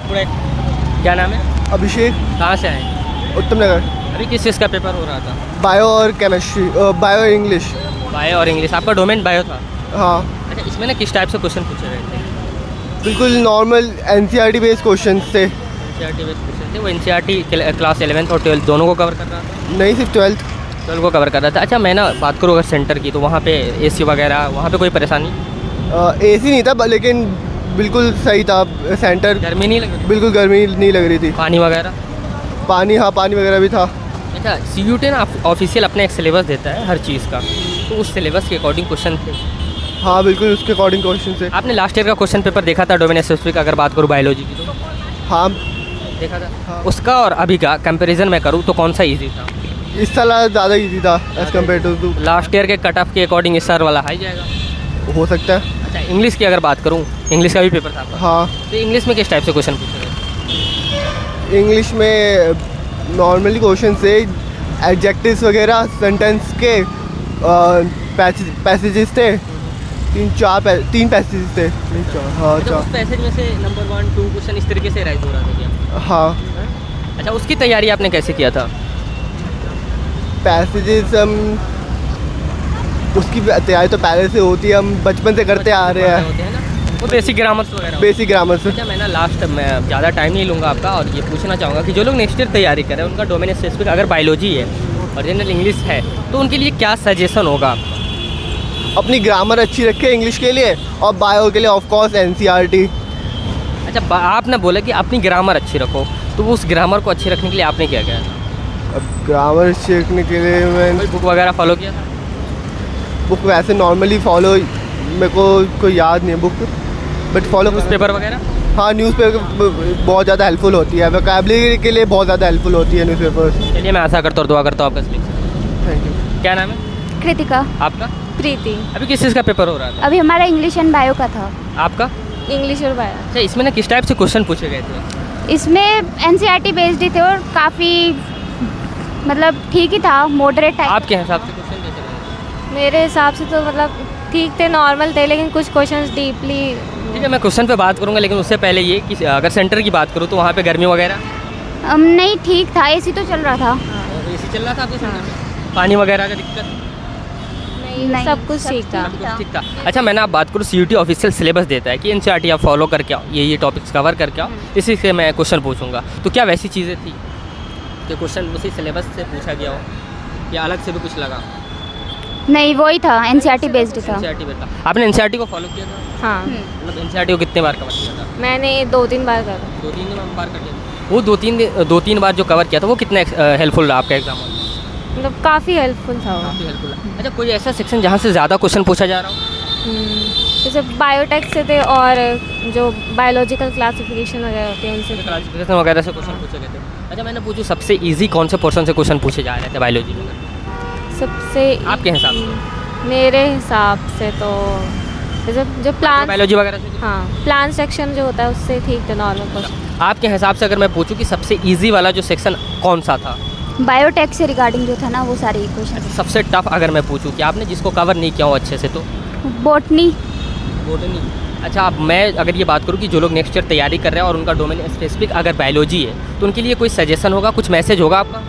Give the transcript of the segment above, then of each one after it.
जगतपुर एक। क्या नाम है? अभिषेक। कहाँ से आए? उत्तम नगर। अभी किस चीज़ का पेपर हो रहा था? बायो और केमिस्ट्री, बायो इंग्लिश। बायो और इंग्लिश। आपका डोमेन बायो था? हाँ अच्छा, इसमें ना किस टाइप से क्वेश्चन पूछे गए थे? बिल्कुल नॉर्मल एनसीईआरटी बेस्ड क्वेश्चन थे। एनसीईआरटी बेस्ड क्वेश्चन थे। वो एनसीईआरटी क्लास 11th और 12th दोनों को कवर कर रहा था? नहीं, सिर्फ 12th। 12 को कवर कर रहा था। अच्छा, मैं ना बात करूँ अगर सेंटर की, तो वहाँ पे एसी वगैरह वहाँ पे कोई परेशानी? एसी नहीं था लेकिन बिल्कुल सही था सेंटर। गर्मी नहीं लगी? बिल्कुल गर्मी नहीं लग रही थी। पानी वगैरह? पानी, हाँ पानी वगैरह भी था। अच्छा, CUET ना ऑफिशियल अपने एक सिलेबस देता है हर चीज़ का, तो उस सिलेबस के अकॉर्डिंग क्वेश्चन थे? हाँ बिल्कुल उसके अकॉर्डिंग क्वेश्चन थे। आपने लास्ट ईयर का क्वेश्चन पेपर देखा था डोमेन स्पेसिफिक, अगर बात करूँ बायोलॉजी की तो? हाँ देखा था। हाँ। उसका और अभी का कंपैरिजन मैं करूँ तो कौन सा इजी था? इस साल ज़्यादा इजी था as compare to last year के कट ऑफ के अकॉर्डिंग इस साल वाला हाई जाएगा? हो सकता है। अच्छा, इंग्लिश की अगर बात करूँ, इंग्लिश का भी पेपर था आपका? हाँ तो इंग्लिश में किस टाइप से क्वेश्चन पूछे गए? इंग्लिश में नॉर्मली क्वेश्चन से एडजेक्टिव्स वगैरह सेंटेंस के पैसेजेस थे। तीन पैसेजेस थे। हाँ अच्छा, चार। उस पैसेज में से नंबर 1, 2 क्वेश्चन इस तरीके से राइज हो रहा था क्या? हाँ अच्छा, उसकी तैयारी आपने कैसे किया था? पैसेजेस उसकी तैयारी तो पहले से होती है, हम बचपन से करते आ रहे हैं। होते हैं ना वो बेसिक ग्रामर्स वगैरह? बेसिक ग्रामर से। अच्छा, मैं ना लास्ट में ज़्यादा टाइम नहीं लूँगा आपका, और ये पूछना चाहूँगा कि जो लोग नेक्स्ट ईयर तैयारी कर रहे हैं उनका डोमेन स्पेसिफिक अगर बायोलॉजी है और जनरल इंग्लिश है, तो उनके लिए क्या सजेशन होगा आपका? अपनी ग्रामर अच्छी रखे इंग्लिश के लिए, और बायो के लिए ऑफ कोर्स एनसीईआरटी। अच्छा, आपने बोला कि अपनी ग्रामर अच्छी रखो, तो उस ग्रामर को अच्छी रखने के लिए आपने क्या किया था? अब ग्रामर अच्छी रखने के लिए मैं कोई बुक वगैरह फॉलो किया था? बुक वैसे नॉर्मली फॉलो, मेरे को कोई याद नहीं है बुक, बट फॉलो न्यूज़पेपर वगैरह? हाँ न्यूज़पेपर बहुत ज़्यादा हेल्पफुल होती है, वोकैबुलरी के लिए बहुत ज़्यादा हेल्पफुल होती है न्यूज़पेपर। चलिए, मैं आशा करता हूँ और दुआ करता हूँ आपका सिलेक्शन। Thank you. क्या नाम है? कृतिका। आपका? प्रीति। अभी किस चीज़ का पेपर हो रहा था? अभी हमारा इंग्लिश एंड बायो का था। आपका? इंग्लिश और बायो। अच्छा, इसमें ना किस टाइप से क्वेश्चन पूछे गए थे? इसमें एनसीईआरटी बेस्ड ही थे और काफ़ी मतलब ठीक ही था, मॉडरेट टाइप। आपके हिसाब से क्वेश्चन कैसे रहे? मेरे हिसाब से तो मतलब ठीक थे, नॉर्मल थे, लेकिन कुछ क्वेश्चंस डीपली। ठीक है, मैं क्वेश्चन पे बात करूँगा, लेकिन उससे पहले ये कि अगर सेंटर की बात करूँ तो वहाँ पे गर्मी वगैरह? नहीं ठीक था, एसी तो चल रहा था। एसी चल रहा था आपके सेंटर में? पानी वगैरह का दिक्कत? नहीं सब कुछ ठीक था। सब कुछ ठीक था। अच्छा, मैं ना आप बात करूँ, CUET ऑफिशियल सिलेबस देता है कि एनसीईआरटी आप फॉलो करके आओ, ये टॉपिक्स कवर करके आओ, इसी से मैं क्वेश्चन पूछूंगा। तो क्या वैसी चीज़ें थी कि क्वेश्चन उसी सिलेबस से पूछा गया हो, या अलग से भी कुछ लगा? नहीं वही था, एनसीईआरटी बेस्ड था। एनसीईआरटी पे था। आपने एनसीईआरटी को फॉलो किया था? हाँ, मतलब एनसीईआरटी को कितने बार कवर किया था? मैंने 2-3 बार करा। 2-3 बार कर लिया। वो 2-3 बार जो कवर किया था वो कितना हेल्पफुल रहा आपका एग्जाम में? मतलब काफ़ी हेल्पफुल था वो। काफ़ी हेल्पफुल है। अच्छा, कोई ऐसा सेक्शन जहाँ से ज़्यादा क्वेश्चन पूछा जा रहा हो? जैसे बायोटेक से थे, और जो बायोलॉजिकल क्लासिफिकेशन वगैरह होते हैं उनसे। क्लासिफिकेशन वगैरह से क्वेश्चन पूछे गए थे। अच्छा, मैंने पूछूँ सबसे इजी कौन से पोर्शन से क्वेश्चन पूछे जा रहे थे बायोलॉजी में? सबसे आपके हिसाब से? मेरे हिसाब से तो जैसे जो प्लान, बायोलॉजी वगैरह से? हाँ प्लान सेक्शन जो होता है उससे ठीक थे, नॉर्मल क्वेश्चन। आपके हिसाब से अगर मैं पूछूं कि सबसे इजी वाला जो सेक्शन कौन सा था? बायोटेक से रिगार्डिंग जो था ना वो सारे क्वेश्चन। सबसे टफ अगर मैं पूछूं कि आपने जिसको कवर नहीं किया हो अच्छे से, तो? बॉटनी। बॉटनी। अच्छा, अब मैं अगर ये बात करूं कि जो लोग नेक्स्ट ईयर तैयारी कर रहे हैं और उनका डोमेन स्पेसिफिक अगर बायोलॉजी है, तो उनके लिए कोई सजेशन होगा, कुछ मैसेज होगा आपका?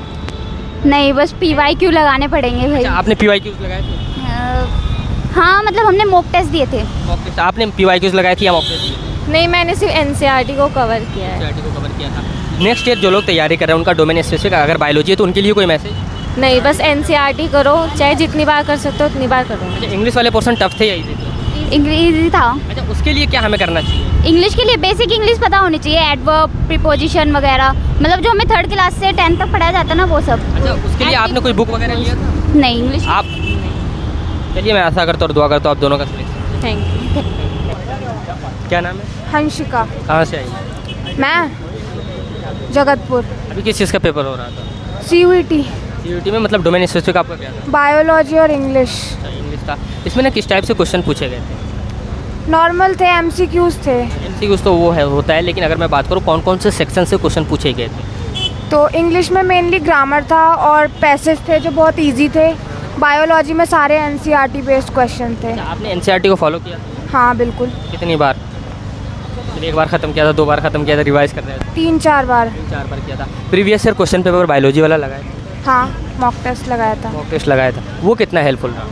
नहीं, बस PYQ लगाने पड़ेंगे भाई। अच्छा, आपने PYQs लगाए थे? हाँ मतलब हमने मॉक टेस्ट दिए थे। मॉक टेस्ट आपने PYQs लगाए थे या मॉक टेस्ट दिए? नहीं, मैंने सिर्फ एनसीईआरटी को कवर किया है। एनसीईआरटी को कवर किया था। नेक्स्ट ईयर जो लोग तैयारी कर रहे हैं उनका डोमेन स्पेसिफिक अगर बायोलॉजी है, तो उनके लिए कोई मैसेज? नहीं, बस एनसीईआरटी करो, चाहे जितनी बार कर सकते हो उतनी बार करो। अच्छा, इंग्लिश वाले पोर्शन टफ थे या इजी थे? इंग्लिश था। अच्छा, उसके लिए क्या हमें करना चाहिए? इंग्लिश के लिए बेसिक इंग्लिश पता होनी चाहिए, एडवर्ब, प्रीपोजिशन वगैरह, मतलब जो हमें 3rd क्लास से 10th तक पढ़ाया जाता है ना वो सब। अच्छा, उसके लिए आपने कोई बुक वगैरह लिया था? नहीं, इंग्लिश आप? चलिए, मैं आशा करता हूँ और दुआ करता हूँ आप दोनों का सिलेक्शन। Thank you. क्या नाम है? हंशिका। कहाँ से आई? मैं जगतपुर। अभी किस चीज़ का पेपर हो रहा था? CUET CUET में मतलब डोमेन स्पेसिफिक आपका क्या था? बायोलॉजी और इंग्लिश। अच्छा, इंग्लिश था। इसमें ना किस टाइप से क्वेश्चन पूछे गए थे? नॉर्मल थे, MCQs थे। MCQs तो वो है होता है, लेकिन अगर मैं बात करूँ कौन कौन से सेक्शन से क्वेश्चन पूछे गए थे? तो इंग्लिश में मेनली ग्रामर था और पैसेज थे जो बहुत इजी थे। बायोलॉजी में सारे NCERT बेस्ड क्वेश्चन थे। अच्छा, आपने NCERT को फॉलो किया? हाँ बिल्कुल। कितनी बार? फिर एक बार ख़त्म किया था, 2 बार ख़त्म किया था, रिवाइज कर रहे थे? 3-4 बार। 3-4 बार किया था। Previous year question paper biology वाला लगाया था? हाँ, मॉक टेस्ट लगाया था। मॉक टेस्ट लगाया था, वो कितना हेल्पफुल रहा?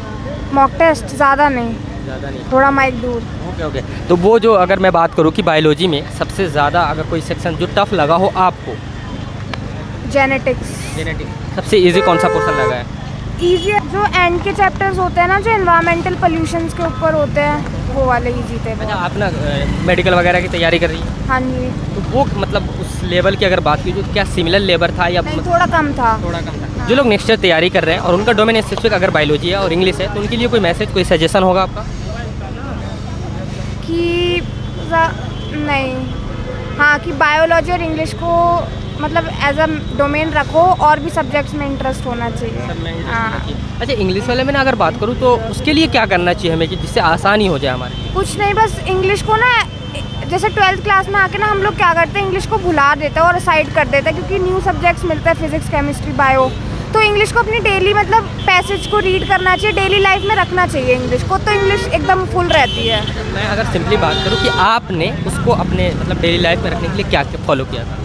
मॉक टेस्ट ज़्यादा नहीं, ज़्यादा नहीं। थोड़ा माइक दूर। Okay okay. तो वो जो अगर मैं बात करूँ कि बायोलॉजी में सबसे ज़्यादा अगर कोई सेक्शन जो टफ लगा हो आपको? जेनेटिक्स। जेनेटिक्स। सबसे इजी कौन सा पोर्शन लगा है? ईजी जो एंड के चैप्टर्स होते हैं ना, जो एनवायरमेंटल पोल्यूशंस के ऊपर होते हैं, वो वाले ईजी थे। अच्छा, आप ना मेडिकल वगैरह की तैयारी कर रही हैं, हाँ जी। तो वो मतलब उस लेवल की अगर बात की जो क्या सिमिलर लेवल था या नहीं, थोड़ा कम था। थोड़ा कम था? जो लोग नेक्स्ट ईयर तैयारी कर रहे हैं और उनका डोमेन स्पेसिफिक अगर बायोलॉजी है और इंग्लिश है, तो उनके लिए कोई मैसेज, कोई सजेशन होगा आपका? कि नहीं, हाँ, कि बायोलॉजी और इंग्लिश को मतलब एज अ डोमेन रखो और भी सब्जेक्ट्स में इंटरेस्ट होना चाहिए। हाँ। अच्छा, इंग्लिश वाले में ना अगर बात करूँ तो उसके लिए क्या करना चाहिए हमें कि जिससे आसानी हो जाए हमारे लिए? कुछ नहीं, बस इंग्लिश को ना, जैसे 12th क्लास में आके ना हम लोग क्या करते हैं, इंग्लिश को भुला देते हैं और साइड कर देते हैं, क्योंकि न्यू सब्जेक्ट्स मिलते हैं, फिजिक्स, केमिस्ट्री, बायो। तो इंग्लिश को अपनी डेली मतलब पैसेज को रीड करना चाहिए, डेली लाइफ में रखना चाहिए इंग्लिश को, तो इंग्लिश एकदम फुल रहती है। मैं अगर सिंपली बात करूँ कि आपने उसको अपने मतलब डेली लाइफ में रखने के लिए क्या क्या फॉलो किया था?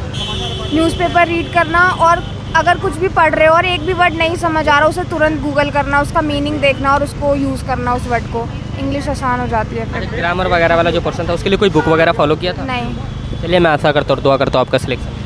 न्यूज़पेपर रीड करना, और अगर कुछ भी पढ़ रहे हो और एक भी वर्ड नहीं समझ आ रहा, उसे तुरंत गूगल करना, उसका मीनिंग देखना और उसको यूज़ करना उस वर्ड को। इंग्लिश आसान हो जाती है फिर। ग्रामर वगैरह वाला जो पर्सन था उसके लिए कोई बुक वगैरह फॉलो किया था? नहीं। चलिए, मैं आशा करता हूँ, दुआ करता हूँ आपका सिलेक्शन